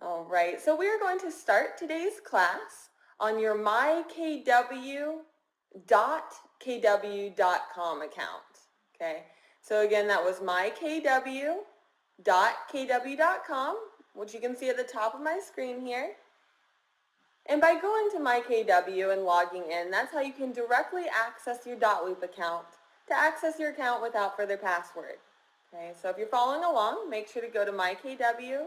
All right, so we are going to start today's class on your mykw.kw.com account. Okay, so again, that was mykw.kw.com, which you can see at the top of my screen here. And by going to mykw and logging in, that's how you can directly access your Dotloop account to access your account without further password. Okay, so if you're following along, make sure to go to mykw.kw.com.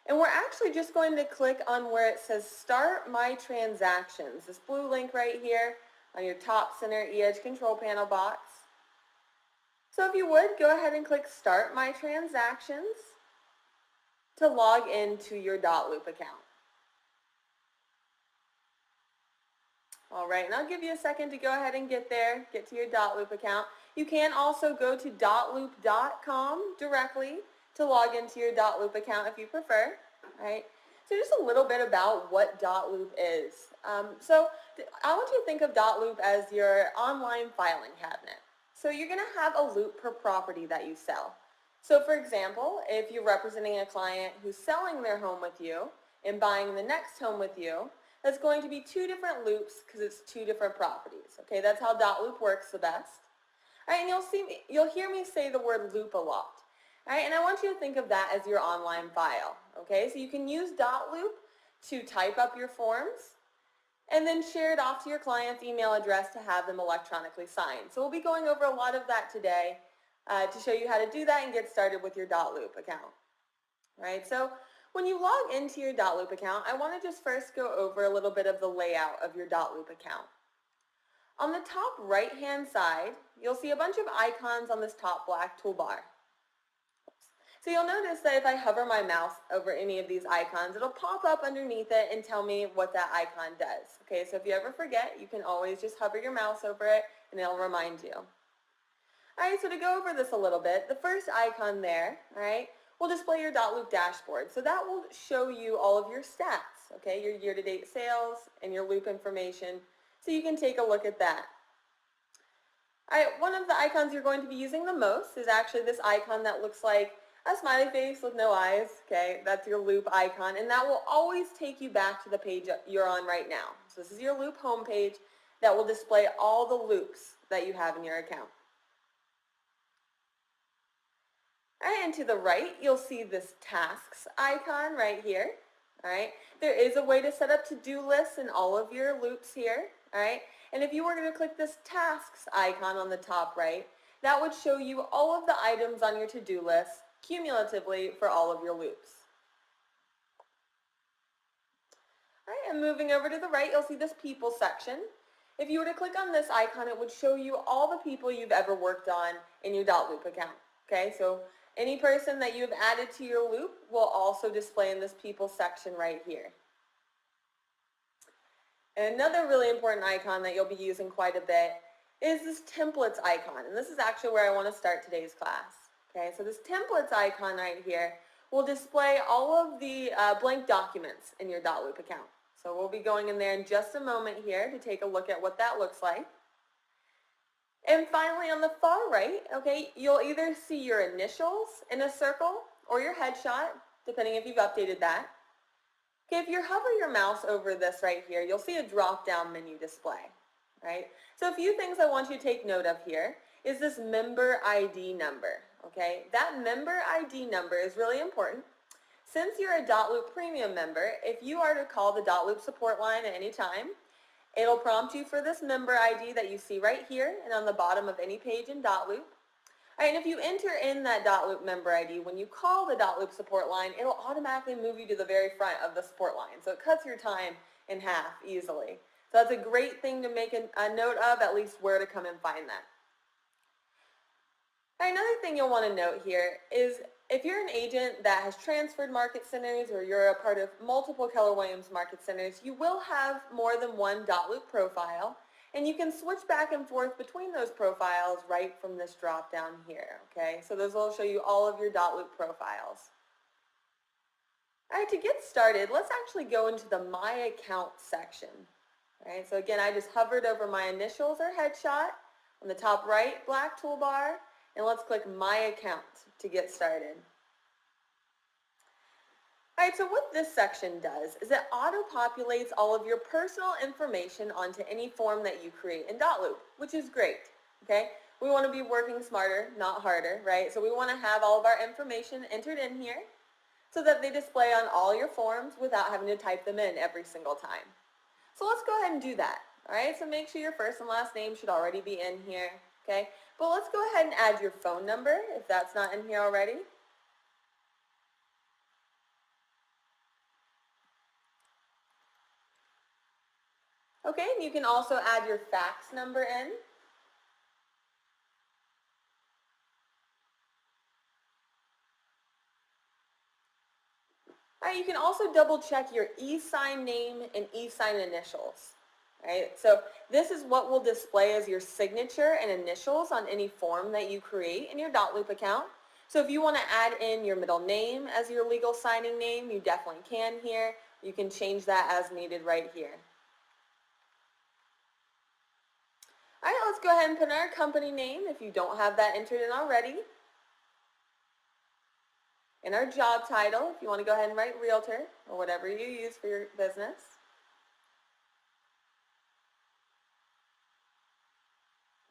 And we're actually just going to click on where it says Start My Transactions, this blue link right here on your top center e-edge control panel box. So if you would, go ahead and click Start My Transactions to log into your Dotloop account. All right, and I'll give you a second to go ahead and get there, get to your Dotloop account. You can also go to dotloop.com directly to log into your Dotloop account if you prefer. All right, so just a little bit about what Dotloop is. So I want you to think of Dotloop as your online filing cabinet. So you're going to have a loop per property that you sell. So for example, if you're representing a client who's selling their home with you and buying the next home with you, that's going to be two different loops because it's two different properties. Okay, that's how Dotloop works the best. All right, and you'll hear me say the word loop a lot. All right, and I want you to think of that as your online file. Okay, so you can use Dotloop to type up your forms and then share it off to your client's email address to have them electronically signed. So we'll be going over a lot of that today to show you how to do that and get started with your Dotloop account. All right, so when you log into your Dotloop account, I want to just first go over a little bit of the layout of your Dotloop account. On the top right-hand side, you'll see a bunch of icons on this top black toolbar. So you'll notice that if I hover my mouse over any of these icons, it'll pop up underneath it and tell me what that icon does. Okay, so if you ever forget, you can always just hover your mouse over it and it'll remind you. All right, so to go over this a little bit, the first icon there, all right, will display your Dotloop dashboard. So that will show you all of your stats, okay, your year-to-date sales and your loop information, so you can take a look at that. All right, one of the icons you're going to be using the most is actually this icon that looks like a smiley face with no eyes, okay, that's your loop icon, and that will always take you back to the page you're on right now. So this is your loop homepage that will display all the loops that you have in your account. All right, and to the right, you'll see this tasks icon right here. All right, there is a way to set up to-do lists in all of your loops here. All right, and if you were going to click this tasks icon on the top right, that would show you all of the items on your to-do list cumulatively for all of your loops. All right, and moving over to the right, you'll see this people section. If you were to click on this icon, it would show you all the people you've ever worked on in your Dotloop account. Okay, so any person that you have added to your loop will also display in this people section right here. And another really important icon that you'll be using quite a bit is this templates icon. And this is actually where I want to start today's class. Okay, so this templates icon right here will display all of the blank documents in your Dotloop account. So we'll be going in there in just a moment here to take a look at what that looks like. And finally, on the far right, okay, you'll either see your initials in a circle or your headshot, depending if you've updated that. Okay, if you hover your mouse over this right here, you'll see a drop-down menu display, right? So a few things I want you to take note of here is this member ID number, okay? That member ID number is really important. Since you're a Dotloop Premium member, if you are to call the Dotloop support line at any time, it'll prompt you for this member ID that you see right here and on the bottom of any page in Dotloop. All right, and if you enter in that Dotloop member ID, when you call the Dotloop support line, it'll automatically move you to the very front of the support line. So it cuts your time in half easily. So that's a great thing to make a note of, at least where to come and find that. All right, another thing you'll want to note here is if you're an agent that has transferred market centers or you're a part of multiple Keller Williams market centers, you will have more than one Dotloop profile, and you can switch back and forth between those profiles right from this drop down here, okay? So those will show you all of your Dotloop profiles. All right, to get started, let's actually go into the My Account section. All right, so again, I just hovered over my initials or headshot on the top right black toolbar, and let's click My Account to get started. Alright, so what this section does is it auto-populates all of your personal information onto any form that you create in Dotloop, which is great, okay? We want to be working smarter, not harder, right? So we want to have all of our information entered in here so that they display on all your forms without having to type them in every single time. So let's go ahead and do that, alright? So make sure your first and last name should already be in here, okay? But let's go ahead and add your phone number if that's not in here already. Okay, and you can also add your fax number in. All right, you can also double check your e-sign name and e-sign initials. All right, so this is what will display as your signature and initials on any form that you create in your Dotloop account. So if you want to add in your middle name as your legal signing name, you definitely can here. You can change that as needed right here. All right, let's go ahead and put in our company name if you don't have that entered in already. In our job title, if you want to go ahead and write realtor or whatever you use for your business.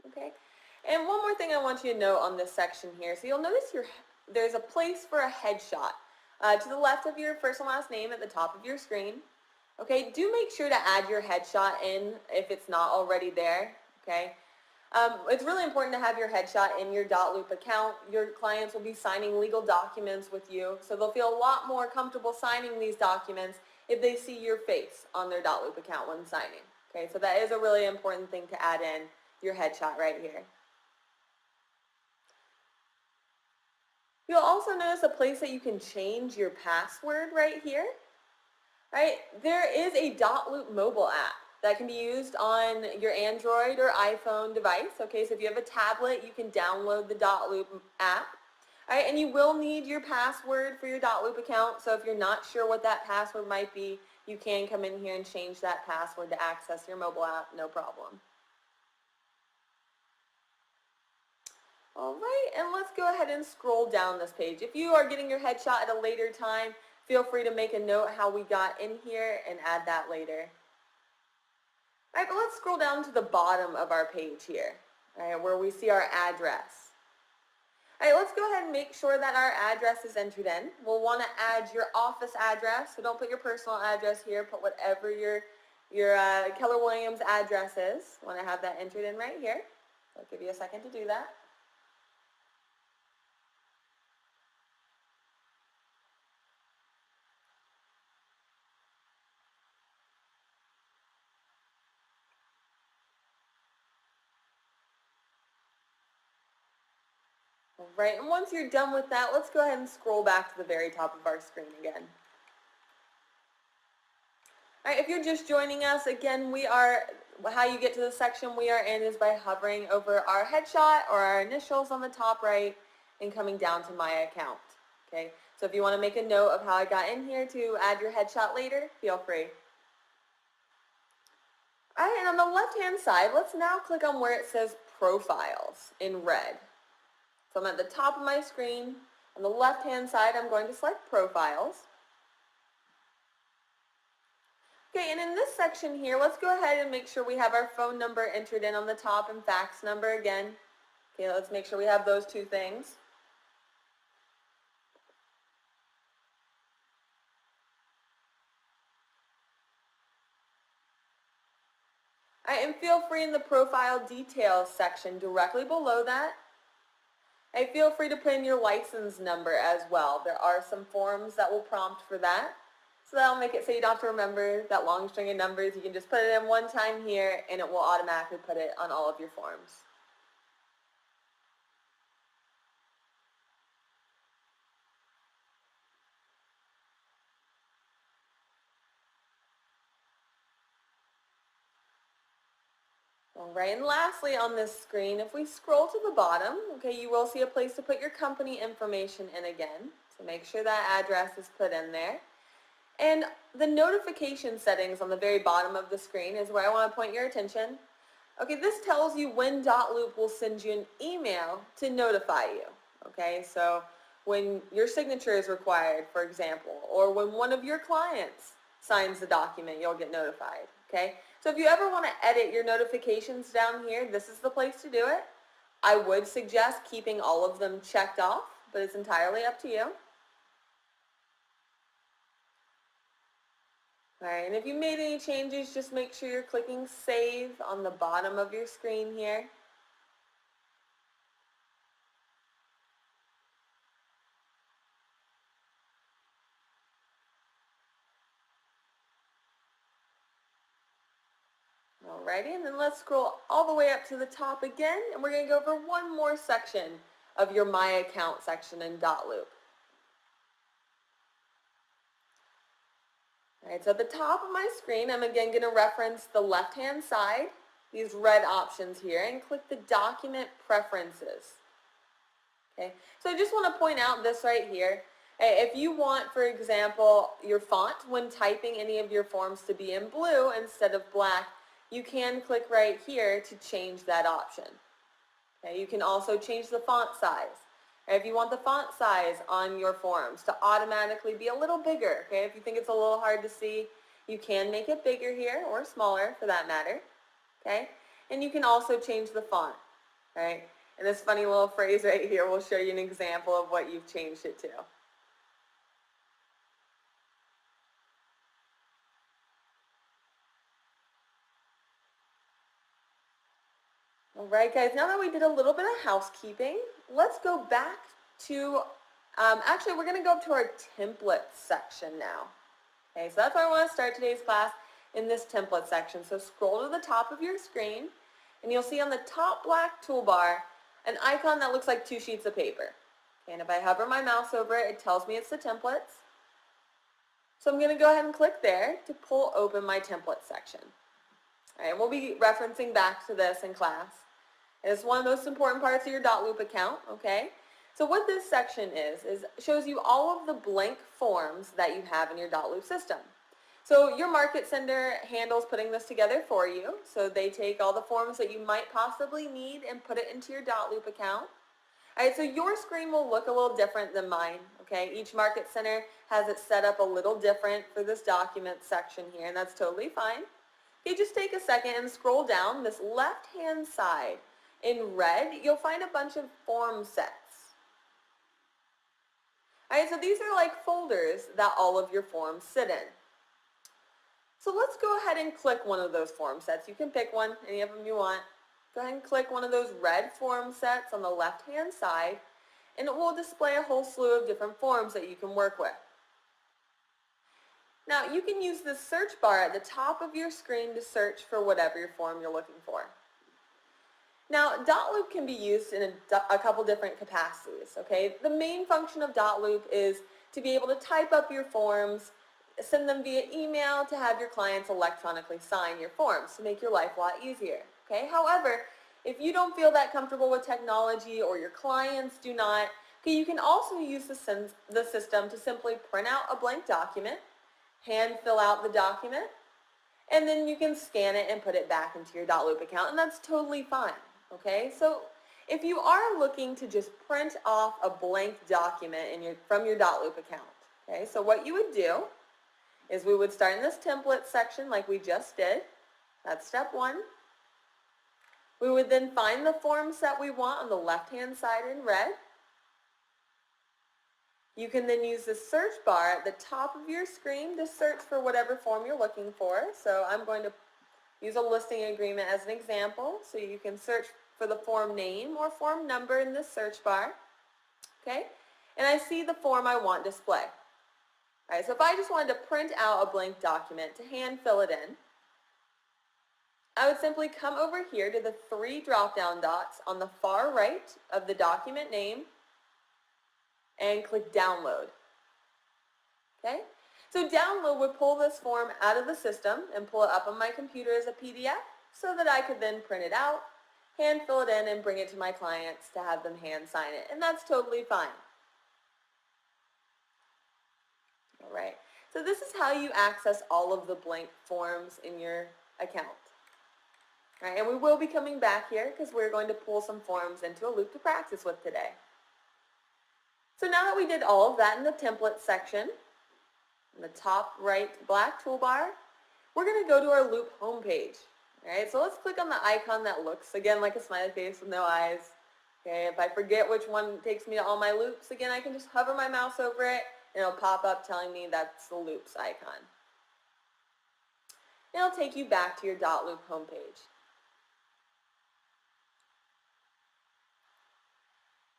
Okay, and one more thing I want you to note on this section here. So you'll notice there's a place for a headshot to the left of your first and last name at the top of your screen. Okay, do make sure to add your headshot in if it's not already there. Okay, it's really important to have your headshot in your Dotloop account. Your clients will be signing legal documents with you, so they'll feel a lot more comfortable signing these documents if they see your face on their Dotloop account when signing. Okay, so that is a really important thing to add in your headshot right here. You'll also notice a place that you can change your password right here. Right, there is a Dotloop mobile app that can be used on your Android or iPhone device. Okay, so if you have a tablet, you can download the Dotloop app. All right, and you will need your password for your Dotloop account. So if you're not sure what that password might be, you can come in here and change that password to access your mobile app, no problem. All right, and let's go ahead and scroll down this page. If you are getting your headshot at a later time, feel free to make a note how we got in here and add that later. All right, but let's scroll down to the bottom of our page here, all right, where we see our address. All right, let's go ahead and make sure that our address is entered in. We'll want to add your office address, so don't put your personal address here, put whatever your Keller Williams address is. Want to have that entered in right here. So I'll give you a second to do that. All right, and once you're done with that, let's go ahead and scroll back to the very top of our screen again. All right, if you're just joining us, again, how you get to the section we are in is by hovering over our headshot or our initials on the top right and coming down to my account, okay? So if you want to make a note of how I got in here to add your headshot later, feel free. All right, and on the left-hand side, let's now click on where it says Profiles in red. So I'm at the top of my screen. On the left-hand side, I'm going to select Profiles. Okay, and in this section here, let's go ahead and make sure we have our phone number entered in on the top and fax number again. Okay, let's make sure we have those two things. All right, and feel free in the Profile Details section directly below that. And feel free to put in your license number as well. There are some forms that will prompt for that. So that'll make it so you don't have to remember that long string of numbers. You can just put it in one time here and it will automatically put it on all of your forms. All right, and lastly on this screen, if we scroll to the bottom, okay, you will see a place to put your company information in again. So make sure that address is put in there. And the notification settings on the very bottom of the screen is where I want to point your attention. Okay, this tells you when Dotloop will send you an email to notify you. Okay, so when your signature is required, for example, or when one of your clients signs the document, you'll get notified, okay? So if you ever want to edit your notifications down here, this is the place to do it. I would suggest keeping all of them checked off, but it's entirely up to you. All right, and if you made any changes, just make sure you're clicking Save on the bottom of your screen here. Alrighty, and then let's scroll all the way up to the top again, and we're going to go over one more section of your My Account section in Dotloop. Alright, so at the top of my screen, I'm again going to reference the left-hand side, these red options here, and click the Document Preferences. Okay, so I just want to point out this right here. If you want, for example, your font when typing any of your forms to be in blue instead of black, you can click right here to change that option. Okay, you can also change the font size. If you want the font size on your forms to automatically be a little bigger, okay, if you think it's a little hard to see, you can make it bigger here or smaller for that matter, okay? And you can also change the font, right? And this funny little phrase right here will show you an example of what you've changed it to. All right, guys, now that we did a little bit of housekeeping, let's go back to, actually, we're going to go up to our template section now. Okay, so that's where I want to start today's class, in this template section. So scroll to the top of your screen, and you'll see on the top black toolbar an icon that looks like two sheets of paper. Okay, and if I hover my mouse over it, it tells me it's the templates. So I'm going to go ahead and click there to pull open my template section. All right, and we'll be referencing back to this in class. It's one of the most important parts of your Dotloop account, okay? So what this section is shows you all of the blank forms that you have in your Dotloop system. So your market sender handles putting this together for you. So they take all the forms that you might possibly need and put it into your Dotloop account. All right, so your screen will look a little different than mine, okay? Each market center has it set up a little different for this document section here, and that's totally fine. Okay, just take a second and scroll down this left-hand side. In red, you'll find a bunch of form sets. All right, so these are like folders that all of your forms sit in. So let's go ahead and click one of those form sets. You can pick one, any of them you want. Go ahead and click one of those red form sets on the left-hand side, and it will display a whole slew of different forms that you can work with. Now, you can use the search bar at the top of your screen to search for whatever your form you're looking for. Now, Dotloop can be used in a couple different capacities, okay? The main function of Dotloop is to be able to type up your forms, send them via email to have your clients electronically sign your forms to make your life a lot easier, okay? However, if you don't feel that comfortable with technology or your clients do not, okay, you can also use the system to simply print out a blank document, hand fill out the document, and then you can scan it and put it back into your Dotloop account, and that's totally fine. Okay, so if you are looking to just print off a blank document from your Dotloop account, okay, so what you would do is we would start in this template section like we just did. That's step one. We would then find the form set we want on the left-hand side in red. You can then use the search bar at the top of your screen to search for whatever form you're looking for. So I'm going to use a listing agreement as an example. So you can search for the form name or form number in this search bar. Okay? And I see the form I want display. All right, so if I just wanted to print out a blank document to hand fill it in, I would simply come over here to the three drop-down dots on the far right of the document name and click download. Okay? So download would pull this form out of the system and pull it up on my computer as a PDF so that I could then print it out, hand fill it in, and bring it to my clients to have them hand sign it. And that's totally fine. All right. So this is how you access all of the blank forms in your account. All right, and we will be coming back here because we're going to pull some forms into a loop to practice with today. So now that we did all of that in the template section, in the top right black toolbar, we're going to go to our loop homepage. All right, so let's click on the icon that looks, again, like a smiley face with no eyes. Okay, if I forget which one takes me to all my loops, again, I can just hover my mouse over it, and it'll pop up telling me that's the loops icon. And it'll take you back to your Dotloop homepage.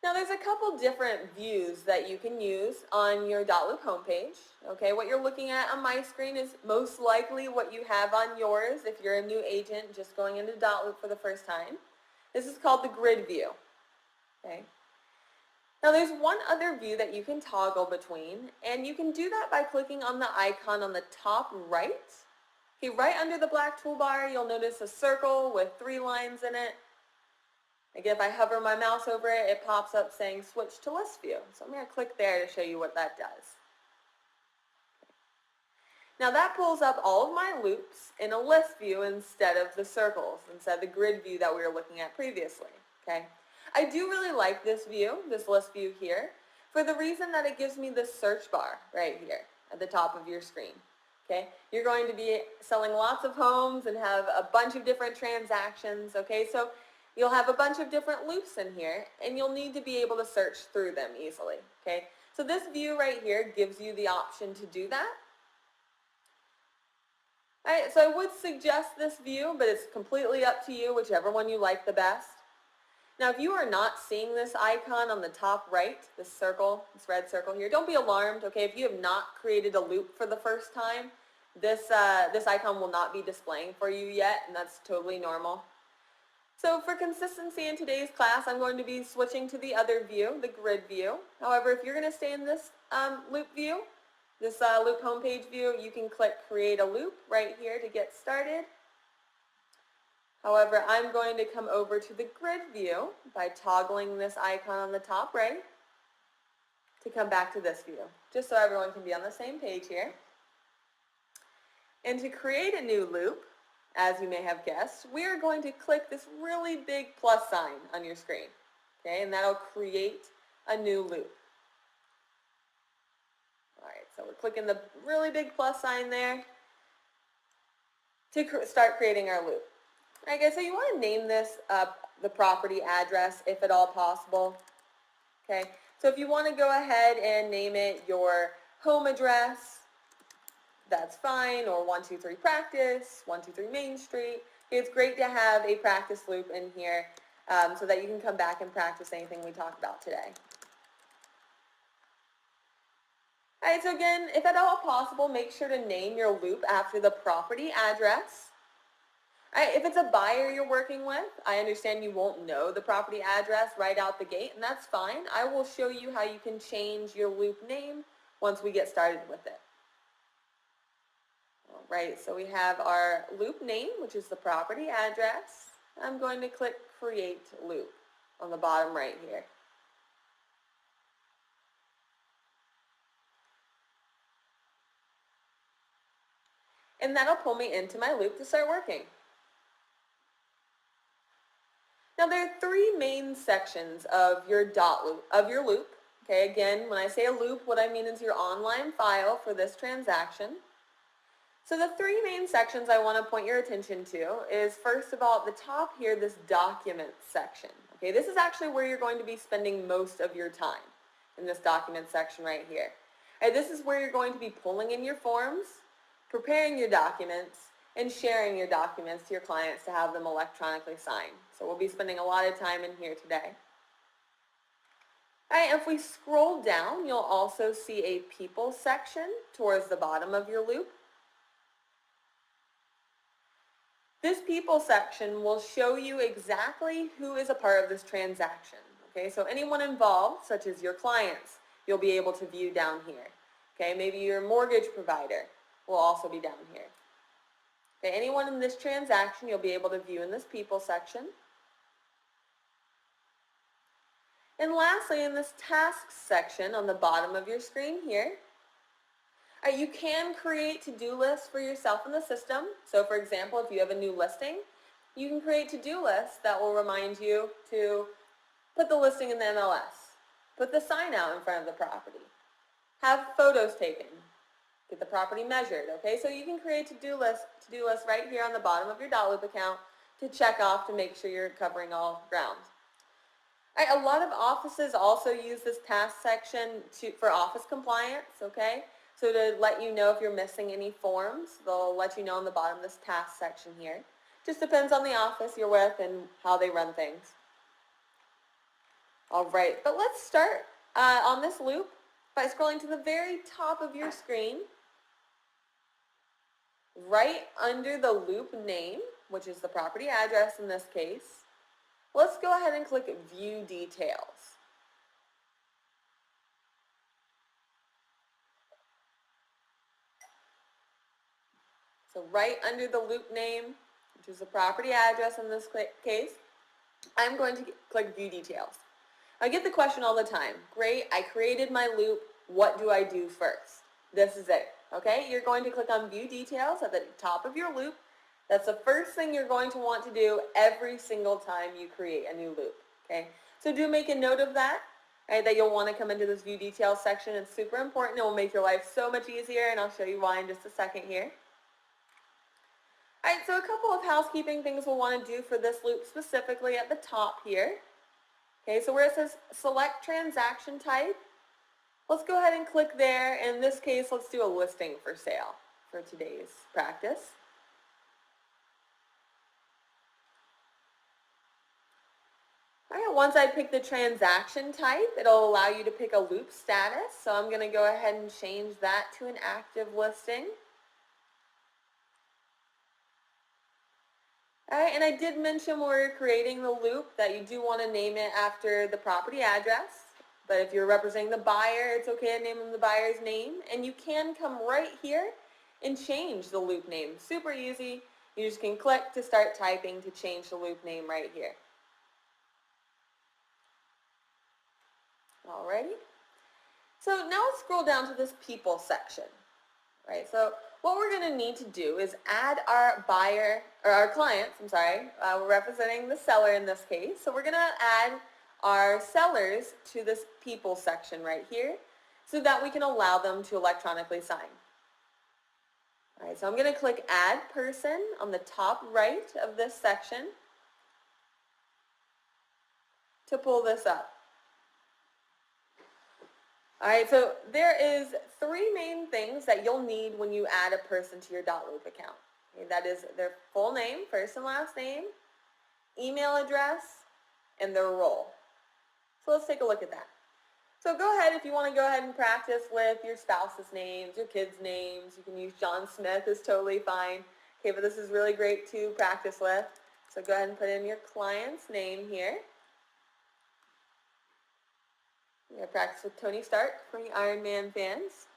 Now there's a couple different views that you can use on your Dotloop homepage. Okay, what you're looking at on my screen is most likely what you have on yours if you're a new agent just going into Dotloop for the first time. This is called the grid view. Okay. Now there's one other view that you can toggle between, and you can do that by clicking on the icon on the top right. Okay, right under the black toolbar, you'll notice a circle with 3 lines in it. Again, if I hover my mouse over it, it pops up saying switch to list view. So I'm going to click there to show you what that does. Now that pulls up all of my loops in a list view instead of the circles, instead of the grid view that we were looking at previously. Okay? I do really like this view, this list view here, for the reason that it gives me this search bar right here at the top of your screen. Okay? You're going to be selling lots of homes and have a bunch of different transactions. Okay? So you'll have a bunch of different loops in here, and you'll need to be able to search through them easily. Okay? So this view right here gives you the option to do that. All right, so I would suggest this view, but it's completely up to you, whichever one you like the best. Now, if you are not seeing this icon on the top right, this circle, this red circle here, don't be alarmed, okay? If you have not created a loop for the first time, this icon will not be displaying for you yet, and that's totally normal. So for consistency in today's class, I'm going to be switching to the other view, the grid view. However, if you're going to stay in this loop view, this loop homepage view, you can click create a loop right here to get started. However, I'm going to come over to the grid view by toggling this icon on the top right to come back to this view, just so everyone can be on the same page here. And to create a new loop, as you may have guessed, we are going to click this really big plus sign on your screen, okay, and that'll create a new loop. All right, so we're clicking the really big plus sign there to start creating our loop. All right, guys, so you want to name this the property address if at all possible, okay? So if you want to go ahead and name it your home address, that's fine, or 123 Practice, 123 Main Street. It's great to have a practice loop in here so that you can come back and practice anything we talked about today. All right, so again, if at all possible, make sure to name your loop after the property address. All right, if it's a buyer you're working with, I understand you won't know the property address right out the gate, and that's fine. I will show you how you can change your loop name once we get started with it. Right, so we have our loop name, which is the property address. I'm going to click Create Loop on the bottom right here. And that'll pull me into my loop to start working. Now there are 3 main sections of your loop. Okay, again, when I say a loop, what I mean is your online file for this transaction. So the 3 main sections I want to point your attention to is, first of all, at the top here, this document section. Okay, this is actually where you're going to be spending most of your time, in this document section right here. All right, this is where you're going to be pulling in your forms, preparing your documents, and sharing your documents to your clients to have them electronically signed. So we'll be spending a lot of time in here today. All right, if we scroll down, you'll also see a people section towards the bottom of your loop. This people section will show you exactly who is a part of this transaction. Okay, so anyone involved, such as your clients, you'll be able to view down here. Okay, maybe your mortgage provider will also be down here. Okay, anyone in this transaction you'll be able to view in this people section. And lastly, in this tasks section on the bottom of your screen here, you can create to-do lists for yourself in the system. So for example, if you have a new listing, you can create to-do lists that will remind you to put the listing in the MLS. Put the sign out in front of the property. Have photos taken. Get the property measured, okay? So you can create to-do list right here on the bottom of your Dotloop account to check off to make sure you're covering all ground. All right, a lot of offices also use this task section for office compliance, okay? So to let you know if you're missing any forms, they'll let you know on the bottom of this task section here. Just depends on the office you're with and how they run things. All right, but let's start on this loop by scrolling to the very top of your screen, right under the loop name, which is the property address in this case. Let's go ahead and click View Details. So right under the loop name, which is the property address in this case, I'm going to click View Details. I get the question all the time. Great, I created my loop. What do I do first? This is it, okay? You're going to click on View Details at the top of your loop. That's the first thing you're going to want to do every single time you create a new loop, okay? So do make a note of that, right, that you'll want to come into this View Details section. It's super important. It will make your life so much easier, and I'll show you why in just a second here. All right, so a couple of housekeeping things we'll want to do for this loop specifically at the top here. Okay, so where it says Select Transaction Type, let's go ahead and click there. In this case, let's do a listing for sale for today's practice. All right, once I pick the transaction type, it'll allow you to pick a loop status. So I'm going to go ahead and change that to an active listing. All right, and I did mention when we're creating the loop that you do want to name it after the property address. But if you're representing the buyer, it's okay to name them the buyer's name. And you can come right here and change the loop name. Super easy. You just can click to start typing to change the loop name right here. Alrighty. So now let's scroll down to this people section. Right, so what we're going to need to do is add our buyer, or our clients, we're representing the seller in this case. So we're going to add our sellers to this people section right here so that we can allow them to electronically sign. All right, so I'm going to click Add Person on the top right of this section to pull this up. All right, so there is three main things that you'll need when you add a person to your Dotloop account. Okay, that is their full name, first and last name, email address, and their role. So let's take a look at that. So go ahead, if you want to go ahead and practice with your spouse's names, your kids' names. You can use John Smith, is totally fine. Okay, but this is really great to practice with. So go ahead and put in your client's name here. We're going to practice with Tony Stark for the Iron Man fans.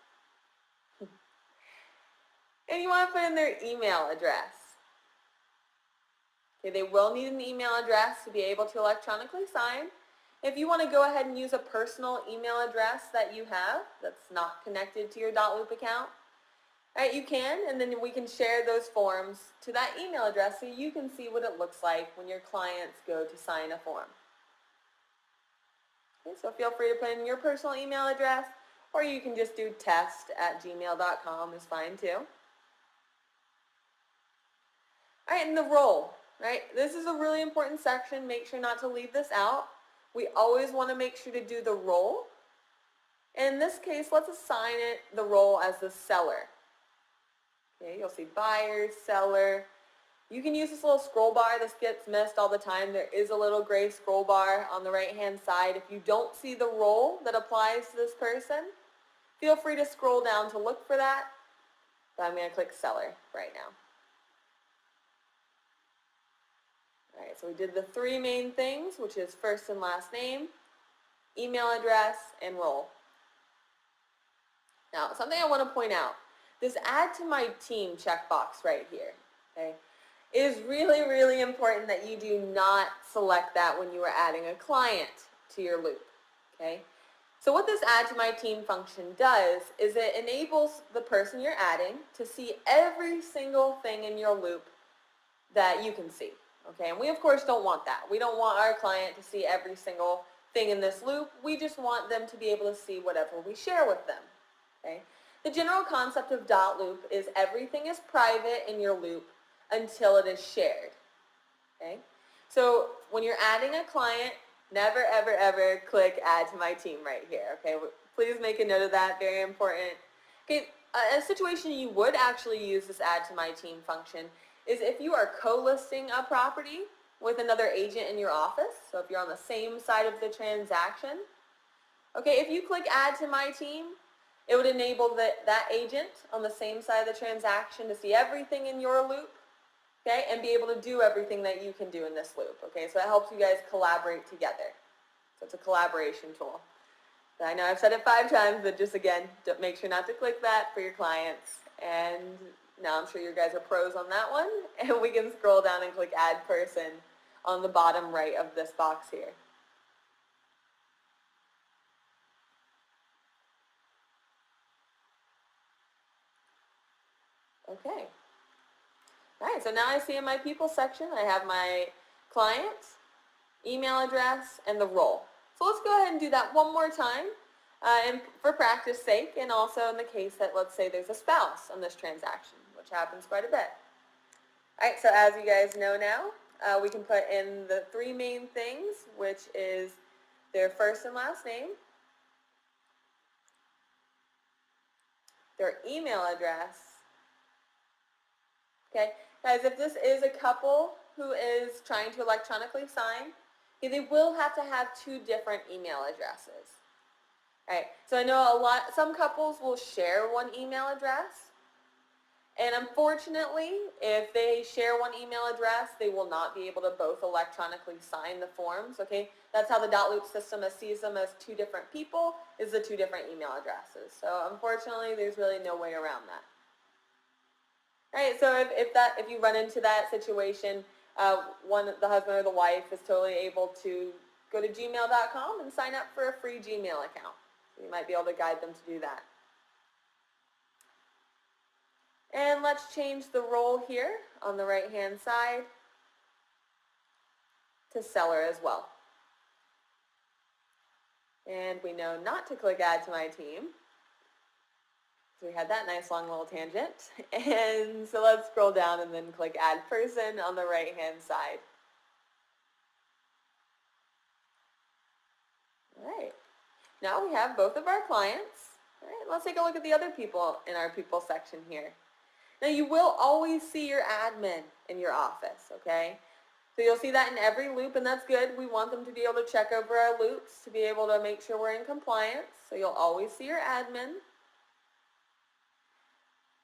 And you want to put in their email address. Okay, they will need an email address to be able to electronically sign. If you want to go ahead and use a personal email address that you have that's not connected to your Dotloop account, right, you can, and then we can share those forms to that email address so you can see what it looks like when your clients go to sign a form. Okay, so feel free to put in your personal email address, or you can just do test@gmail.com is fine too. All right, and the role, right? This is a really important section. Make sure not to leave this out. We always want to make sure to do the role. In this case, let's assign it the role as the seller. Okay, you'll see buyer, seller. You can use this little scroll bar. This gets missed all the time. There is a little gray scroll bar on the right-hand side. If you don't see the role that applies to this person, feel free to scroll down to look for that. But I'm going to click seller right now. All right, so we did the three main things, which is first and last name, email address, and role. Now, something I want to point out, this add to my team checkbox right here, okay? It is really, really important that you do not select that when you are adding a client to your loop, okay? So what this add to my team function does is it enables the person you're adding to see every single thing in your loop that you can see, okay? And we, of course, don't want that. We don't want our client to see every single thing in this loop. We just want them to be able to see whatever we share with them. Okay? The general concept of Dotloop is everything is private in your loop until it is shared. Okay? So when you're adding a client, never, ever, ever click add to my team right here. Okay? Please make a note of that. Very important. Okay, a situation you would actually use this add to my team function is if you are co-listing a property with another agent in your office. So if you're on the same side of the transaction, okay, if you click add to my team, it would enable that agent on the same side of the transaction to see everything in your loop, okay, and be able to do everything that you can do in this loop, okay? So it helps you guys collaborate together. So it's a collaboration tool. I know I've said it 5 times, but just again, make sure not to click that for your clients. And now I'm sure you guys are pros on that one. And we can scroll down and click add person on the bottom right of this box here. Okay. All right, so now I see in my people section, I have my client, email address, and the role. So let's go ahead and do that one more time and for practice sake, and also in the case that, let's say, there's a spouse on this transaction, which happens quite a bit. All right, so as you guys know now, we can put in the 3 main things, which is their first and last name, their email address. Okay, guys, if this is a couple who is trying to electronically sign, okay, they will have to have 2 different email addresses. All right, so I know some couples will share one email address, and unfortunately, if they share one email address, they will not be able to both electronically sign the forms, okay? That's how the Dotloop system sees them as 2 different people, is the 2 different email addresses. So unfortunately, there's really no way around that. All right, so if you run into that situation, the husband or the wife is totally able to go to gmail.com and sign up for a free Gmail account. So you might be able to guide them to do that. And let's change the role here on the right-hand side to seller as well. And we know not to click add to my team. So we had that nice long little tangent. And so let's scroll down and then click add person on the right-hand side. All right. Now we have both of our clients. All right, let's take a look at the other people in our people section here. Now you will always see your admin in your office, okay? So you'll see that in every loop, and that's good. We want them to be able to check over our loops to be able to make sure we're in compliance. So you'll always see your admin.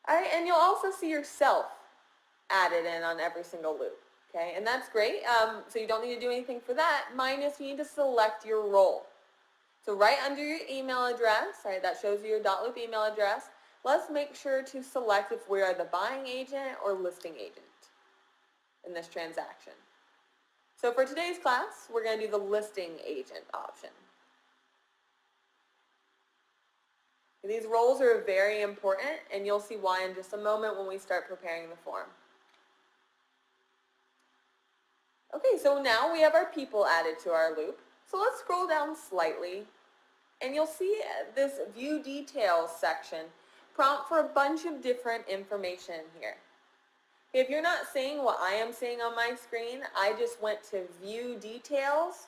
All right, and you'll also see yourself added in on every single loop, okay? And that's great. So you don't need to do anything for that, minus you need to select your role. So right under your email address, right, that shows you your Dotloop email address, let's make sure to select if we are the buying agent or listing agent in this transaction. So for today's class, we're going to do the listing agent option. These roles are very important, and you'll see why in just a moment when we start preparing the form. Okay, so now we have our people added to our loop. So let's scroll down slightly, and you'll see this View Details section prompt for a bunch of different information here. If you're not seeing what I am seeing on my screen, I just went to View Details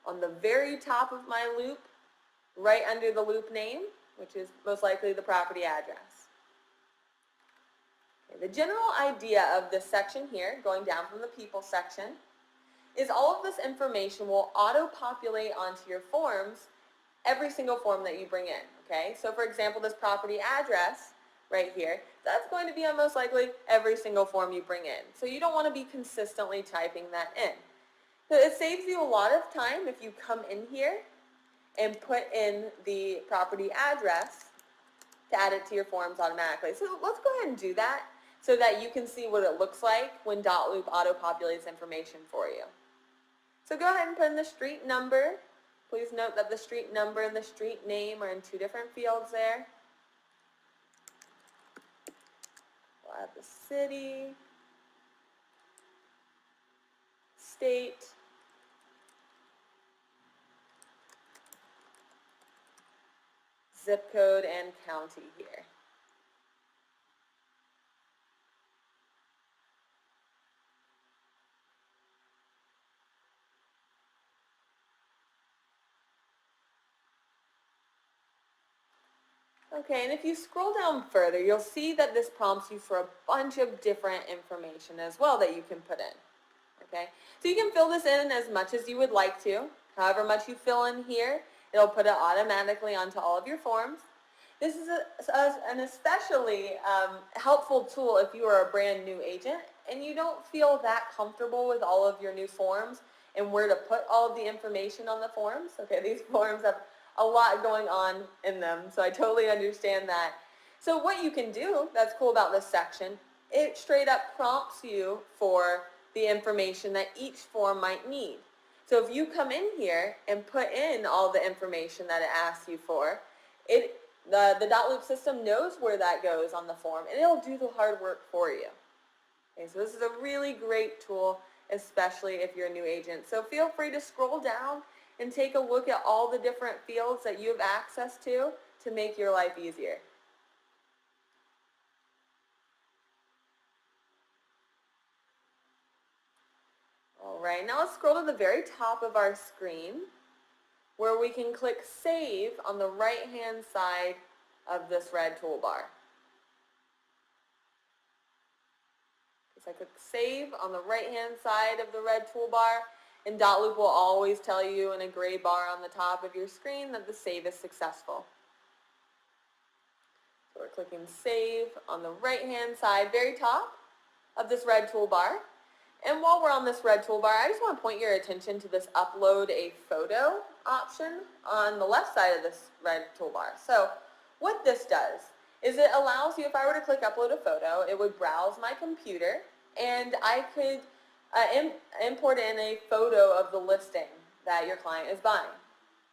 on the very top of my loop, right under the loop name, which is most likely the property address. Okay, the general idea of this section here, going down from the People section, is all of this information will auto-populate onto your forms every single form that you bring in, okay? So for example, this property address right here, that's going to be on most likely every single form you bring in. So you don't want to be consistently typing that in. So it saves you a lot of time if you come in here and put in the property address to add it to your forms automatically. So let's go ahead and do that so that you can see what it looks like when Dotloop auto-populates information for you. So go ahead and put in the street number. Please note that the street number and the street name are in 2 different fields there. We'll add the city, state, zip code and county here. Okay, and if you scroll down further, you'll see that this prompts you for a bunch of different information as well that you can put in. Okay, so you can fill this in as much as you would like to. However much you fill in here, it'll put it automatically onto all of your forms. This is an especially helpful tool if you are a brand new agent and you don't feel that comfortable with all of your new forms and where to put all of the information on the forms. Okay, these forms have a lot going on in them, so I totally understand that. So what you can do that's cool about this section, it straight up prompts you for the information that each form might need. So if you come in here and put in all the information that it asks you for, the Dotloop system knows where that goes on the form and it'll do the hard work for you. Okay, so this is a really great tool, especially if you're a new agent. So feel free to scroll down and take a look at all the different fields that you have access to make your life easier. All right, now let's scroll to the very top of our screen where we can click Save on the right-hand side of this red toolbar. So I click Save on the right-hand side of the red toolbar, and Dotloop will always tell you in a gray bar on the top of your screen that the save is successful. So we're clicking Save on the right-hand side, very top of this red toolbar. And while we're on this red toolbar, I just want to point your attention to this Upload a Photo option on the left side of this red toolbar. So what this does is it allows you, if I were to click Upload a Photo, it would browse my computer and I could import in a photo of the listing that your client is buying.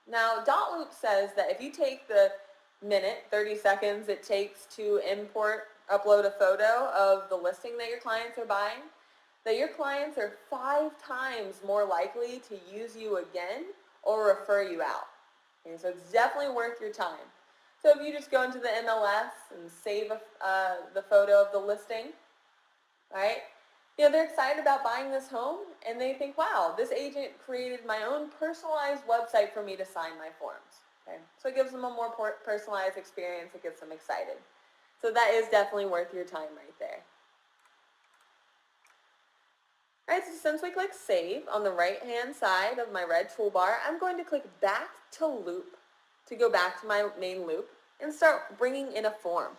Now, Dotloop says that if you take the minute, 30 seconds it takes to upload a photo of the listing that your clients are buying, that your clients are 5 times more likely to use you again or refer you out. Okay, so it's definitely worth your time. So if you just go into the MLS and save the photo of the listing, right? They're excited about buying this home and they think, wow, this agent created my own personalized website for me to sign my forms. Okay? So it gives them a more personalized experience. It gets them excited. So that is definitely worth your time right there. All right, so since we click Save on the right-hand side of my red toolbar, I'm going to click Back to Loop to go back to my main loop and start bringing in a form.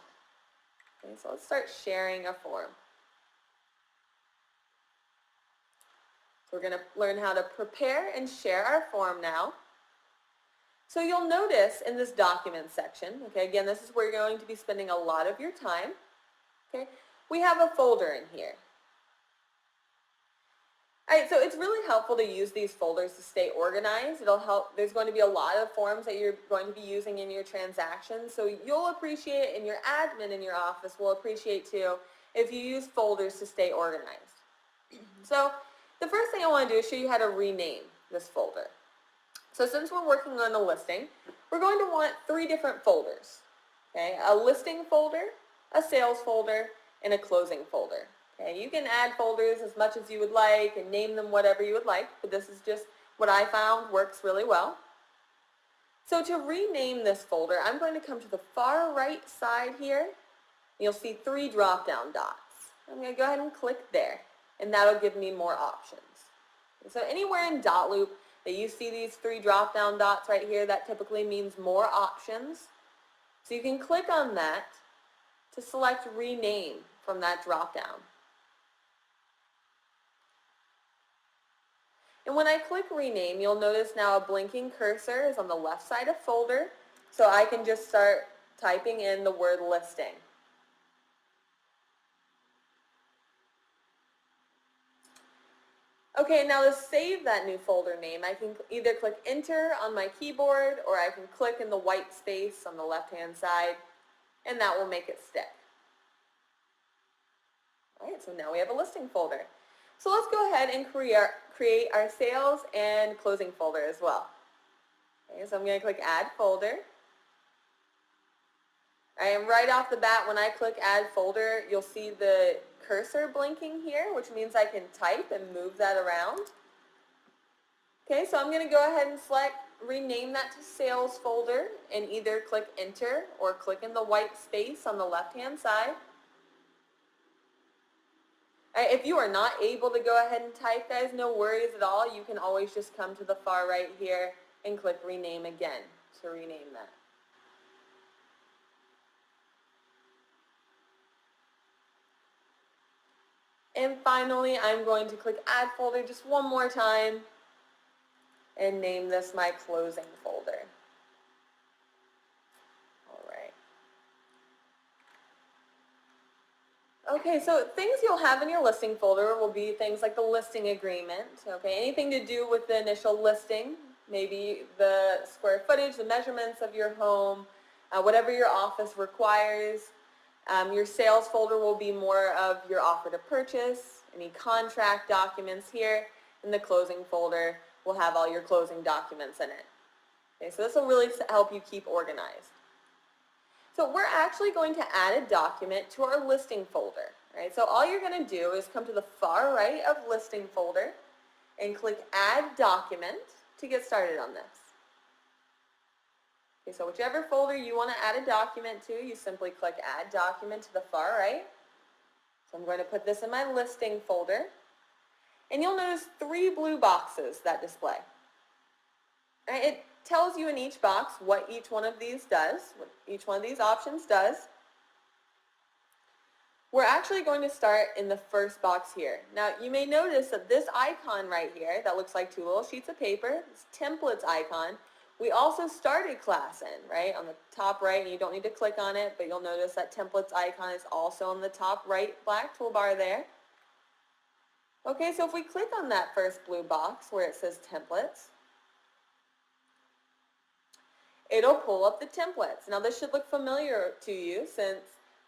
Okay, so let's start sharing a form. So we're going to learn how to prepare and share our form now. So you'll notice in this document section, okay, again, this is where you're going to be spending a lot of your time. Okay, we have a folder in here. All right, so it's really helpful to use these folders to stay organized. It'll help. There's going to be a lot of forms that you're going to be using in your transactions, so you'll appreciate, and your admin in your office will appreciate too, if you use folders to stay organized. So the first thing I want to do is show you how to rename this folder. So since we're working on a listing, we're going to want 3 different folders. Okay, a listing folder, a sales folder, and a closing folder. Okay, you can add folders as much as you would like and name them whatever you would like, but this is just what I found works really well. So to rename this folder, I'm going to come to the far right side here. You'll see 3 drop-down dots. I'm going to go ahead and click there, and that'll give me more options. So anywhere in Dotloop that you see these 3 drop-down dots right here, that typically means more options. So you can click on that to select Rename from that drop-down. And when I click Rename, you'll notice now a blinking cursor is on the left side of Folder, so I can just start typing in the word Listing. Okay, now to save that new folder name, I can either click Enter on my keyboard, or I can click in the white space on the left-hand side, and that will make it stick. All right, so now we have a listing folder. So let's go ahead and create our sales and closing folder as well. Okay, so I'm going to click Add Folder. And right off the bat, when I click Add Folder, you'll see the cursor blinking here, which means I can type and move that around. Okay, so I'm going to go ahead and rename that to Sales Folder, and either click Enter or click in the white space on the left-hand side. If you are not able to go ahead and type, guys, no worries at all. You can always just come to the far right here and click Rename again to rename that. And finally, I'm going to click Add Folder just one more time and name this my Closing Folder. All right. Okay, so things you'll have in your listing folder will be things like the listing agreement, okay, anything to do with the initial listing, maybe the square footage, the measurements of your home, whatever your office requires. Your sales folder will be more of your offer to purchase, any contract documents here, and the closing folder will have all your closing documents in it. Okay, so this will really help you keep organized. So we're actually going to add a document to our listing folder. Right? So all you're going to do is come to the far right of listing folder and click Add Document to get started on this. Okay, so whichever folder you want to add a document to, you simply click Add Document to the far right. So I'm going to put this in my listing folder. And you'll notice 3 blue boxes that display. Right? It tells you in each box what each one of these does, what each one of these options does. We're actually going to start in the first box here. Now you may notice that this icon right here that looks like 2 little sheets of paper, this templates icon, we also started class in, right, on the top right, and you don't need to click on it, but you'll notice that templates icon is also on the top right black toolbar there. Okay, so if we click on that first blue box where it says templates, it'll pull up the templates. Now this should look familiar to you since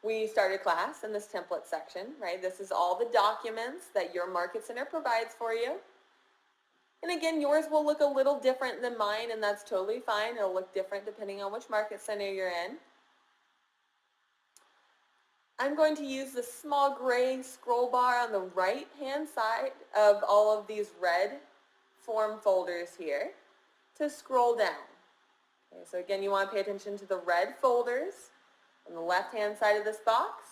we started class in this template section, right? This is all the documents that your Market Center provides for you. And again, yours will look a little different than mine, and that's totally fine. It'll look different depending on which Market Center you're in. I'm going to use the small gray scroll bar on the right-hand side of all of these red form folders here to scroll down. Okay, so again, you want to pay attention to the red folders on the left-hand side of this box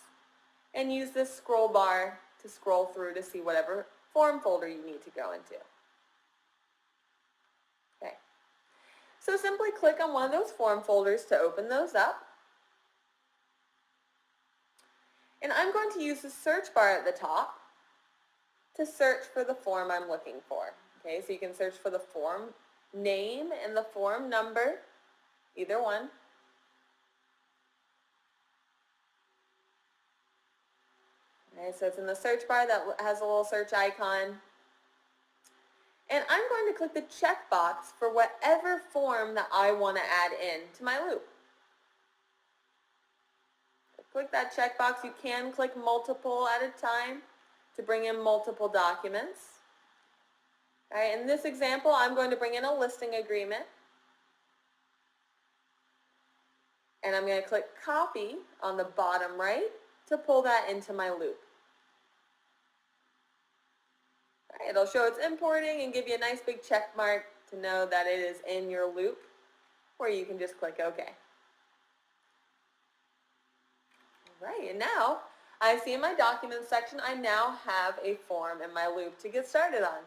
and use this scroll bar to scroll through to see whatever form folder you need to go into. Okay, so simply click on one of those form folders to open those up. And I'm going to use the search bar at the top to search for the form I'm looking for. Okay, so you can search for the form name and the form number, either one. Okay, so it's in the search bar that has a little search icon. And I'm going to click the checkbox for whatever form that I want to add in to my loop. Click that checkbox. You can click multiple at a time to bring in multiple documents. All right, in this example, I'm going to bring in a listing agreement. And I'm going to click copy on the bottom right to pull that into my loop. All right, it'll show it's importing and give you a nice big check mark to know that it is in your loop, or you can just click OK. Right, and now I see in my documents section I now have a form in my loop to get started on.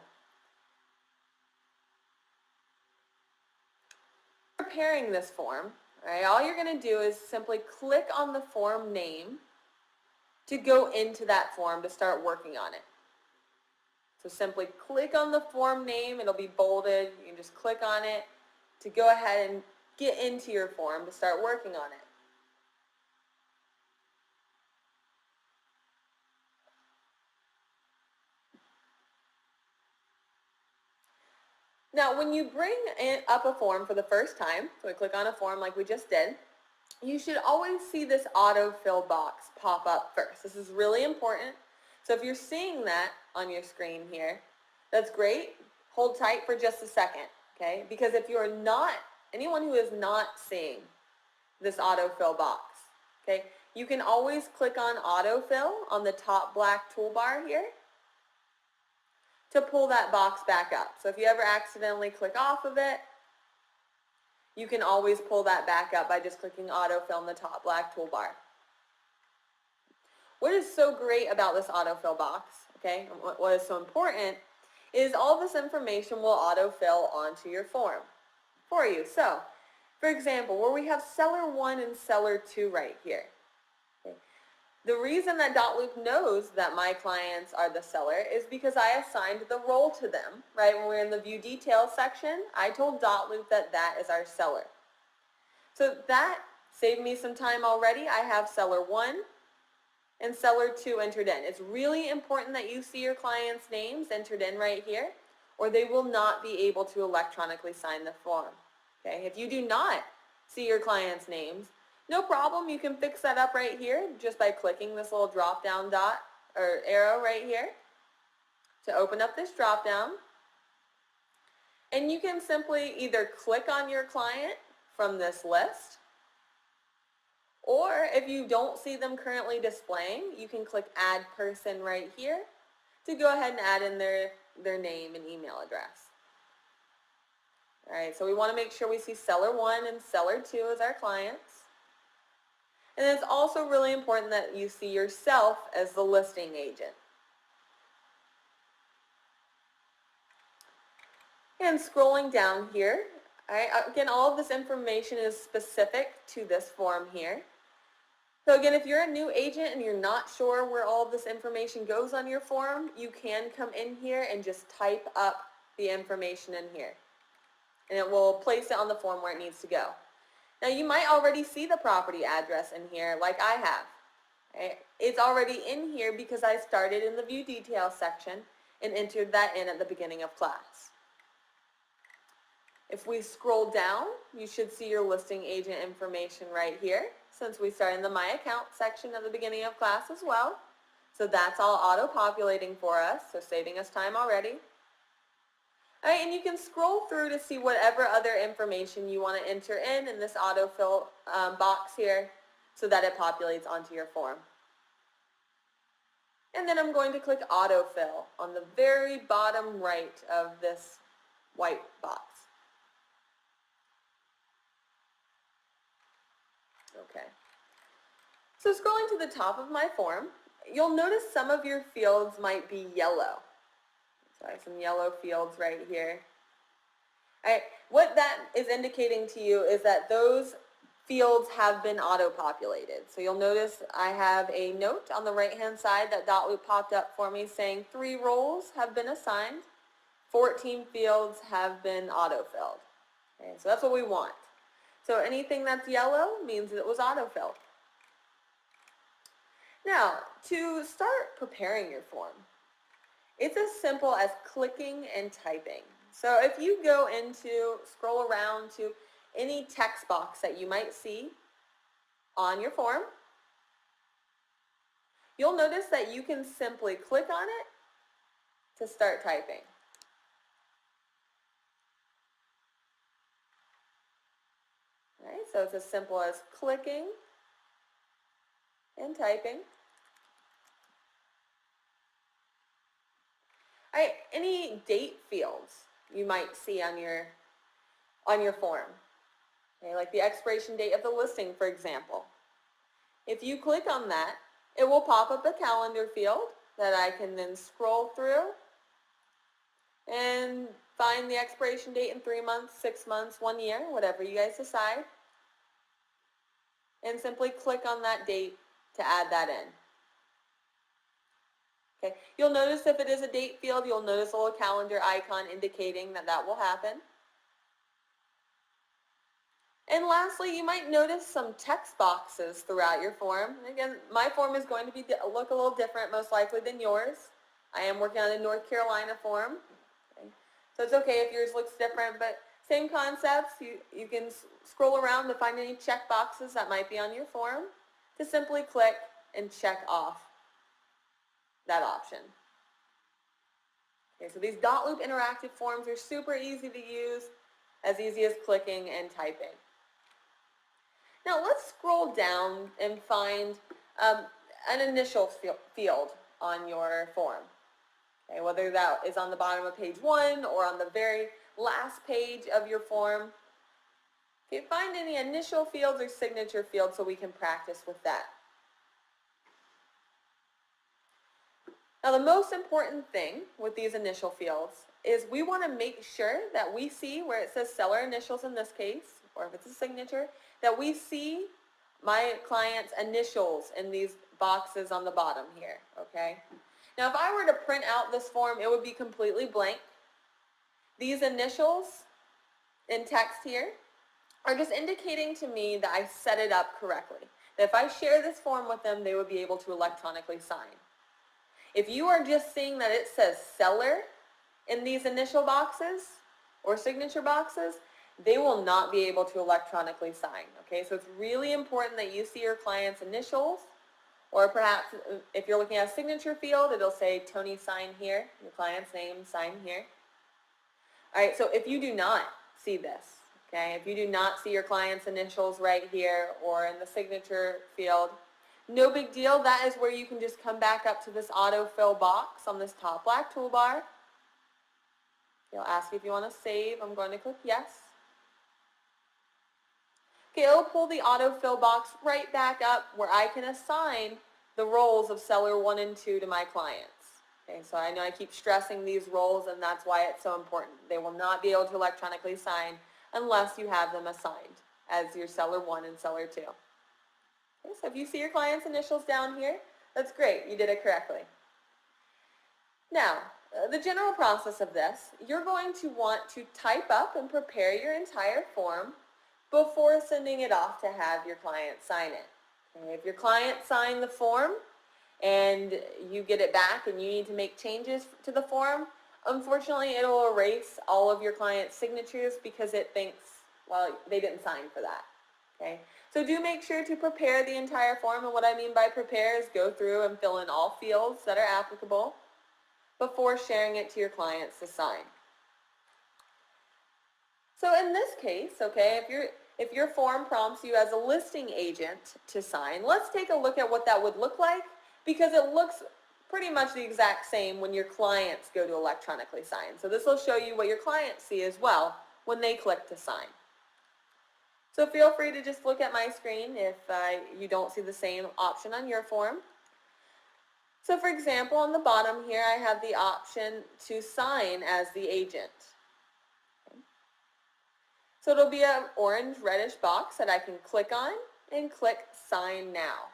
Preparing this form, right, all you're going to do is simply click on the form name to go into that form to start working on it. So simply click on the form name, it'll be bolded, you can just click on it to go ahead and get into your form to start working on it. Now, when you bring up a form for the first time, so we click on a form like we just did, you should always see this autofill box pop up first. This is really important. So if you're seeing that on your screen here, that's great. Hold tight for just a second, okay? Because if you're not, anyone who is not seeing this autofill box, Okay, you can always click on autofill on the top black toolbar here to pull that box back up. So if you ever accidentally click off of it, you can always pull that back up by just clicking autofill in the top black toolbar. What is so great about this autofill box, okay, and what is so important, is all this information will autofill onto your form for you. So, for example, where we have seller 1 and seller 2 right here. Okay. The reason that Dotloop knows that my clients are the seller is because I assigned the role to them, right? When we're in the view details section, I told Dotloop that that is our seller. So that saved me some time already. I have seller 1 and seller 2 entered in. It's really important that you see your clients' names entered in right here, or they will not be able to electronically sign the form. Okay, if you do not see your clients' names, no problem, you can fix that up right here just by clicking this little drop down dot or arrow right here to open up this drop down. And you can simply either click on your client from this list, or if you don't see them currently displaying, you can click add person right here to go ahead and add in their name and email address. All right, so we want to make sure we see seller 1 and seller 2 as our clients. And it's also really important that you see yourself as the listing agent. And scrolling down here, all right, again, all of this information is specific to this form here. So again, if you're a new agent and you're not sure where all of this information goes on your form, you can come in here and just type up the information in here. And it will place it on the form where it needs to go. Now you might already see the property address in here like I have. Okay? It's already in here because I started in the view details section and entered that in at the beginning of class. If we scroll down, you should see your listing agent information right here, since we started in the My Account section at the beginning of class as well. So that's all auto-populating for us, so saving us time already. All right, and you can scroll through to see whatever other information you want to enter in this autofill box here so that it populates onto your form. And then I'm going to click autofill on the very bottom right of this white box. Okay. So scrolling to the top of my form, you'll notice some of your fields might be yellow. So I have some yellow fields right here. All right. What that is indicating to you is that those fields have been auto-populated. So you'll notice I have a note on the right-hand side that Dotloop popped up for me saying 3 roles have been assigned, 14 fields have been auto-filled. Okay, so that's what we want. So anything that's yellow means it was auto-filled. Now, to start preparing your form, it's as simple as clicking and typing. So if you go scroll around to any text box that you might see on your form, you'll notice that you can simply click on it to start typing. All right, so it's as simple as clicking and typing. All right, any date fields you might see on your form, okay, like the expiration date of the listing, for example. If you click on that, it will pop up a calendar field that I can then scroll through and find the expiration date in 3 months, 6 months, 1 year, whatever you guys decide, and simply click on that date to add that in. Okay. You'll notice if it is a date field, you'll notice a little calendar icon indicating that that will happen. And lastly, you might notice some text boxes throughout your form. Again, my form is going to look a little different most likely than yours. I am working on a North Carolina form. Okay. So it's okay if yours looks different, but same concepts. You can scroll around to find any check boxes that might be on your form to simply click and check off that option. Okay, so these Dotloop interactive forms are super easy to use, as easy as clicking and typing. Now let's scroll down and find um, an initial field on your form. Okay, whether that is on the bottom of page 1 or on the very last page of your form. Okay, find any initial fields or signature fields so we can practice with that. Now the most important thing with these initial fields is we want to make sure that we see where it says seller initials in this case, or if it's a signature, that we see my client's initials in these boxes on the bottom here, okay? Now if I were to print out this form, it would be completely blank. These initials in text here are just indicating to me that I set it up correctly. That if I share this form with them, they would be able to electronically sign. If you are just seeing that it says seller in these initial boxes or signature boxes, they will not be able to electronically sign. Okay, so it's really important that you see your client's initials, or perhaps if you're looking at a signature field, it'll say Tony sign here, your client's name, sign here. All right, so if you do not see this, okay, if you do not see your client's initials right here or in the signature field, no big deal. That is where you can just come back up to this autofill box on this top black toolbar. It'll ask you if you want to save. I'm going to click yes. Okay, it'll pull the autofill box right back up where I can assign the roles of seller 1 and 2 to my clients. Okay, so I know I keep stressing these roles, and that's why it's so important. They will not be able to electronically sign unless you have them assigned as your seller 1 and seller 2. Okay, so if you see your client's initials down here, that's great. You did it correctly. Now, the general process of this, you're going to want to type up and prepare your entire form before sending it off to have your client sign it. Okay, if your client signed the form and you get it back and you need to make changes to the form, unfortunately it'll erase all of your client's signatures because it thinks, well, they didn't sign for that. Okay, so do make sure to prepare the entire form, and what I mean by prepare is go through and fill in all fields that are applicable before sharing it to your clients to sign. So in this case, okay, if your form prompts you as a listing agent to sign, let's take a look at what that would look like, because it looks pretty much the exact same when your clients go to electronically sign. So this will show you what your clients see as well when they click to sign. So feel free to just look at my screen if you don't see the same option on your form. So for example, on the bottom here, I have the option to sign as the agent. Okay. So it'll be an orange reddish box that I can click on and click Sign Now.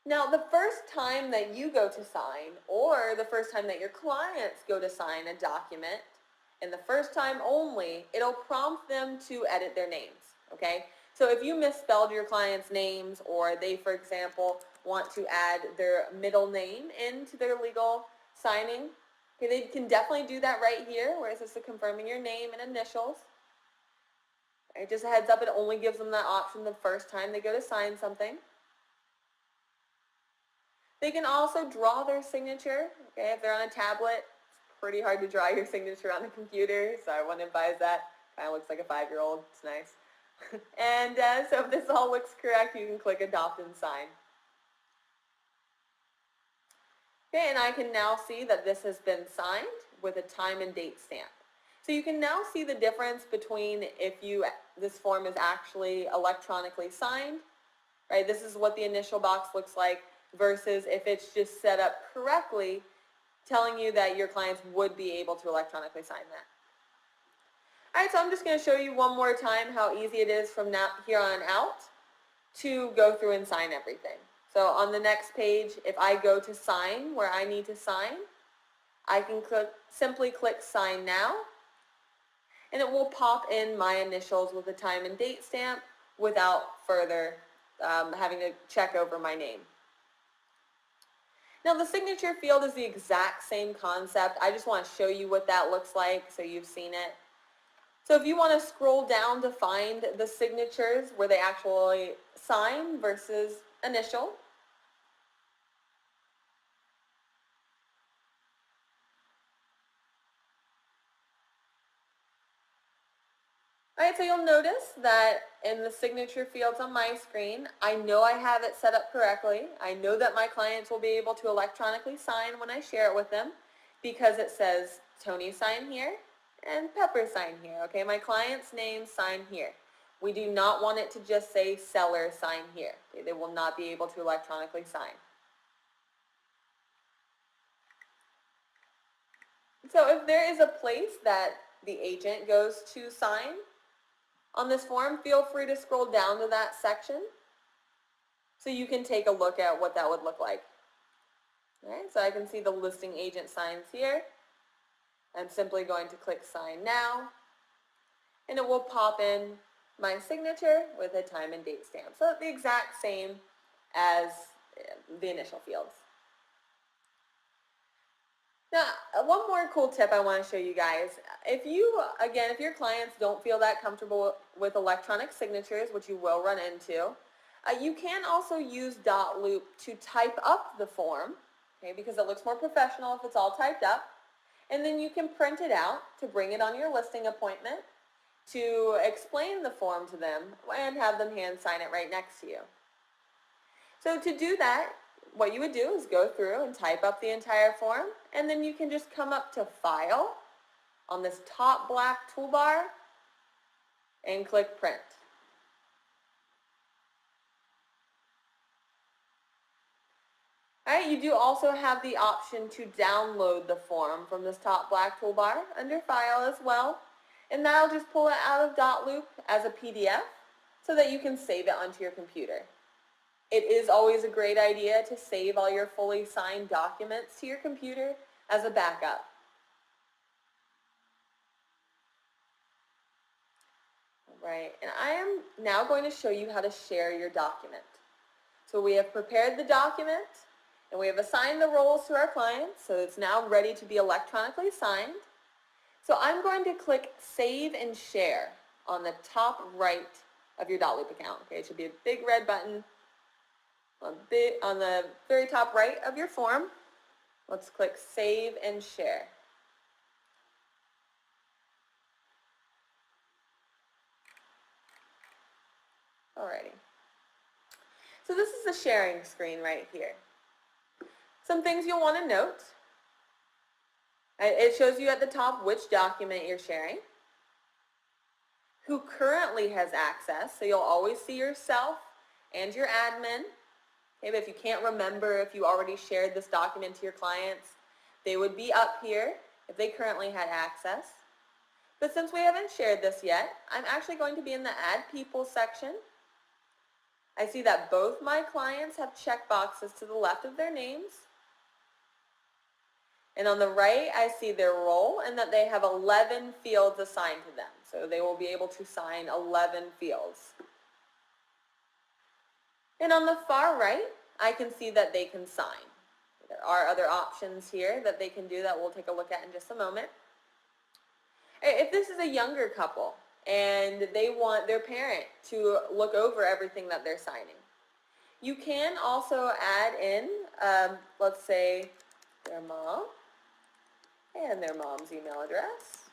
Now, the first time that you go to sign, or the first time that your clients go to sign a document, and the first time only, it'll prompt them to edit their names, okay? So if you misspelled your client's names, or they, for example, want to add their middle name into their legal signing, okay, they can definitely do that right here, where it says confirming your name and initials. Right, just a heads up, it only gives them that option the first time they go to sign something. They can also draw their signature, okay, if they're on a tablet. It's pretty hard to draw your signature on a computer, so I wouldn't advise that. Kind of looks like a 5-year-old. It's nice. And so if this all looks correct, you can click Adopt and Sign. Okay, and I can now see that this has been signed with a time and date stamp. So you can now see the difference between if this form is actually electronically signed, right? This is what the initial box looks like, versus if it's just set up correctly, telling you that your clients would be able to electronically sign that. All right, so I'm just going to show you one more time how easy it is from now here on out to go through and sign everything. So on the next page, if I go to sign where I need to sign, I can simply click Sign Now, and it will pop in my initials with a time and date stamp without further having to check over my name. Now the signature field is the exact same concept. I just want to show you what that looks like so you've seen it. So if you want to scroll down to find the signatures where they actually sign versus initial, All right, so you'll notice that in the signature fields on my screen, I know I have it set up correctly. I know that my clients will be able to electronically sign when I share it with them because it says Tony sign here and Pepper sign here. Okay, my client's name sign here. We do not want it to just say seller sign here. Okay, they will not be able to electronically sign. So if there is a place that the agent goes to sign on this form, feel free to scroll down to that section so you can take a look at what that would look like. All right, so I can see the listing agent signs here. I'm simply going to click sign now, and it will pop in my signature with a time and date stamp. So the exact same as the initial fields. Now, one more cool tip I want to show you guys. If your clients don't feel that comfortable with electronic signatures, which you will run into, you can also use Dotloop to type up the form, okay, because it looks more professional if it's all typed up. And then you can print it out to bring it on your listing appointment, to explain the form to them, and have them hand sign it right next to you. So to do that, what you would do is go through and type up the entire form, and then you can just come up to File on this top black toolbar and click Print. All right, you do also have the option to download the form from this top black toolbar under File as well, and that'll just pull it out of Dotloop as a PDF so that you can save it onto your computer. It is always a great idea to save all your fully signed documents to your computer as a backup. All right, and I am now going to show you how to share your document. So we have prepared the document, and we have assigned the roles to our clients, so it's now ready to be electronically signed. So I'm going to click Save and Share on the top right of your Dotloop account. Okay, it should be a big red button on the very top right of your form. Let's click Save and Share. Alrighty. So this is the sharing screen right here. Some things you'll want to note. It shows you at the top which document you're sharing, who currently has access, so you'll always see yourself and your admin. Maybe if you can't remember if you already shared this document to your clients, they would be up here if they currently had access. But since we haven't shared this yet, I'm actually going to be in the Add People section. I see that both my clients have check boxes to the left of their names. And on the right, I see their role and that they have 11 fields assigned to them. So they will be able to sign 11 fields. And on the far right, I can see that they can sign. There are other options here that they can do that we'll take a look at in just a moment. If this is a younger couple and they want their parent to look over everything that they're signing, you can also add in, let's say, their mom and their mom's email address.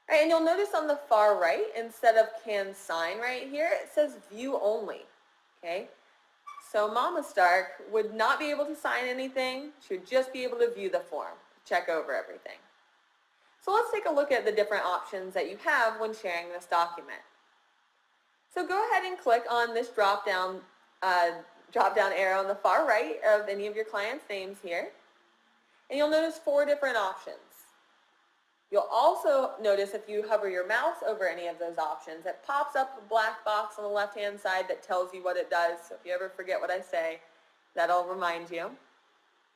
All right, and you'll notice on the far right, instead of can sign right here, it says view only, okay? So Mama Stark would not be able to sign anything. She would just be able to view the form, check over everything. So let's take a look at the different options that you have when sharing this document. So go ahead and click on this drop-down arrow on the far right of any of your clients' names here, and you'll notice 4 different options. You'll also notice if you hover your mouse over any of those options, it pops up a black box on the left-hand side that tells you what it does. So if you ever forget what I say, that'll remind you. All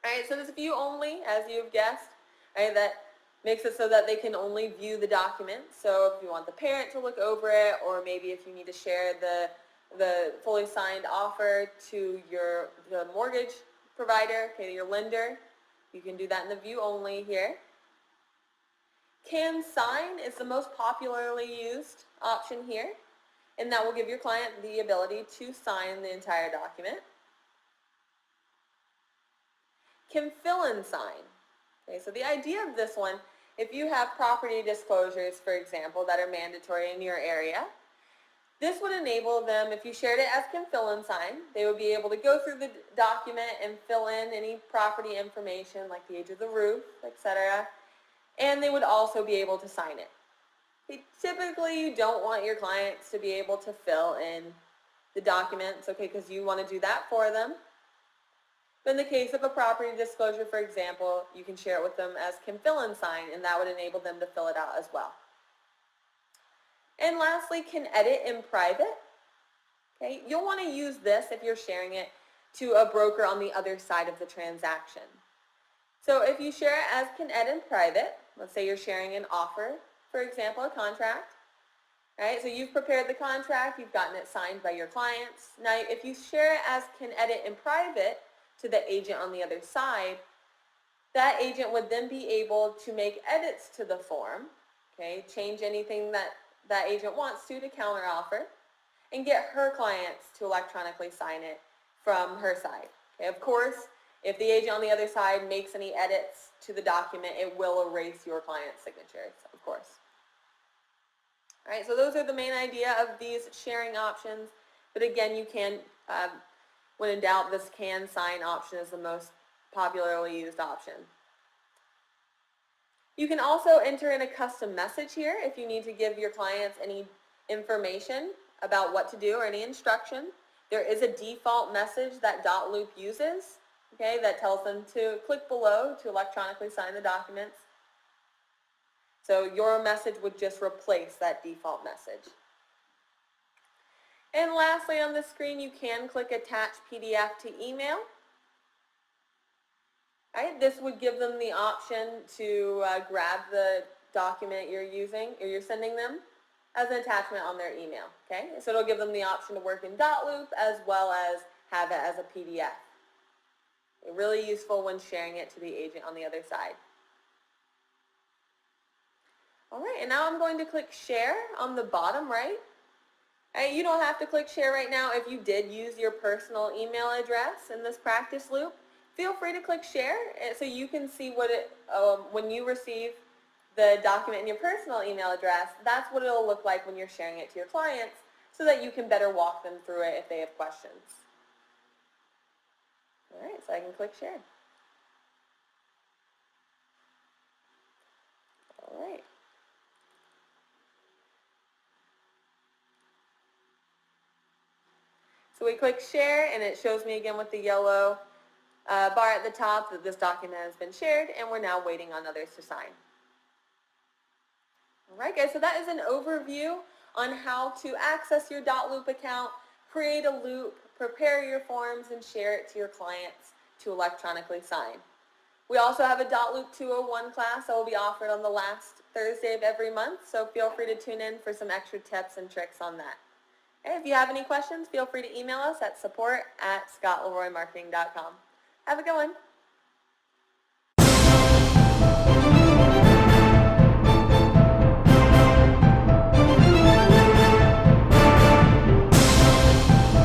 right, so there's view only, as you've guessed. All right, that makes it so that they can only view the document. So if you want the parent to look over it, or maybe if you need to share the fully signed offer to the mortgage provider, okay, your lender, you can do that in the view only here. Can sign is the most popularly used option here, and that will give your client the ability to sign the entire document. Can fill and sign. Okay, so the idea of this one if you have property disclosures, for example, that are mandatory in your area, this would enable them, if you shared it as can fill in sign, they would be able to go through the document and fill in any property information like the age of the roof, etc. And they would also be able to sign it. Typically, you don't want your clients to be able to fill in the documents, okay, because you want to do that for them. But in the case of a property disclosure, for example, you can share it with them as can fill in sign, and that would enable them to fill it out as well. And lastly, can edit in private. Okay, you'll want to use this if you're sharing it to a broker on the other side of the transaction. So if you share it as can edit in private, let's say you're sharing an offer, for example, a contract, right? So you've prepared the contract, you've gotten it signed by your clients. Now, if you share it as can edit in private to the agent on the other side, that agent would then be able to make edits to the form, okay, change anything that that agent wants to counteroffer, and get her clients to electronically sign it from her side. Okay, of course, if the agent on the other side makes any edits to the document, it will erase your client's signatures, of course. All right, so those are the main idea of these sharing options. But again, you can, when in doubt, this can sign option is the most popularly used option. You can also enter in a custom message here if you need to give your clients any information about what to do or any instruction. There is a default message that Dotloop uses, okay, that tells them to click below to electronically sign the documents. So your message would just replace that default message. And lastly, on the screen, you can click Attach PDF to Email. Right, this would give them the option to grab the document you're using or you're sending them as an attachment on their email. Okay, so it'll give them the option to work in Dotloop as well as have it as a PDF. Really useful when sharing it to the agent on the other side. All right, and now I'm going to click Share on the bottom right. Right, you don't have to click Share right now if you did use your personal email address in this practice loop. Feel free to click Share so you can see what it, when you receive the document in your personal email address, that's what it'll look like when you're sharing it to your clients so that you can better walk them through it if they have questions. All right, so I can click Share. All right. So we click Share and it shows me again with the yellow bar at the top that this document has been shared and we're now waiting on others to sign. All right, guys, so that is an overview on how to access your Dotloop account, create a loop, prepare your forms, and share it to your clients to electronically sign. We also have a Dotloop 201 class that will be offered on the last Thursday of every month, so feel free to tune in for some extra tips and tricks on that. And if you have any questions, feel free to email us at support@scottleroymarketing.com. Have a good one.